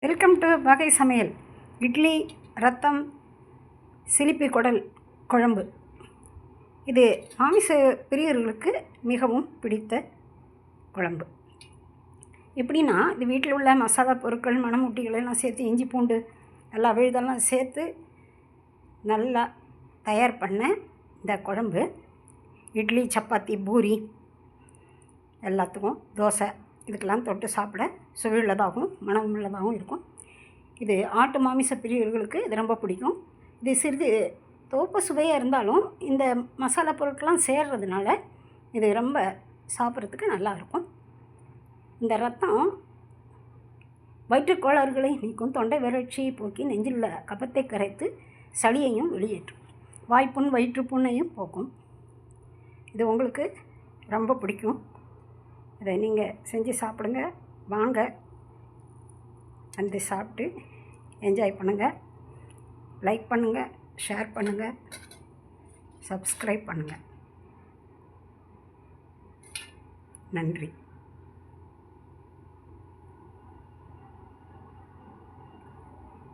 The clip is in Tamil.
வெல்கம் டு வகை சமையல். இட்லி, ரத்தம், சிலிப்பி குடல் குழம்பு. இது மாமிச பிரியர்களுக்கு மிகவும் பிடித்த குழம்பு. எப்படின்னா, இது வீட்டில் உள்ள மசாலா பொருட்கள், மணமூட்டிகளெல்லாம் சேர்த்து, இஞ்சி பூண்டு நல்லா விழுதெல்லாம் சேர்த்து நல்லா தயார் பண்ண இந்த குழம்பு இட்லி, சப்பாத்தி, பூரி எல்லாத்துக்கும், தோசை இதுக்கெல்லாம் தொட்டு சாப்பிட சுவையுள்ளதாகவும் மனமுள்ளதாகவும் இருக்கும். இது ஆட்டு மாமிச பிரியர்களுக்கு இது ரொம்ப பிடிக்கும். இது சிறிது தோப்பு சுவையாக இருந்தாலும் இந்த மசாலா பொருட்கள்லாம் சேர்றதுனால இது ரொம்ப சாப்பிட்றதுக்கு நல்லாயிருக்கும். இந்த ரத்தம் வயிற்றுக்கோளாறுகளை நீக்கும், தொண்டை வறட்சியை போக்கி, நெஞ்சில் உள்ள கபத்தை கரைத்து சளியையும் வெளியேற்றும், வாய்ப்புண் வயிற்றுப்புண்ணையும் போக்கும். இது உங்களுக்கு ரொம்ப பிடிக்கும். இதை நீங்கள் செஞ்சு சாப்பிடுங்க. வாங்க வந்து சாப்பிட்டு என்ஜாய் பண்ணுங்கள். லைக் பண்ணுங்கள், ஷேர் பண்ணுங்கள், சப்ஸ்கிரைப் பண்ணுங்கள். நன்றி.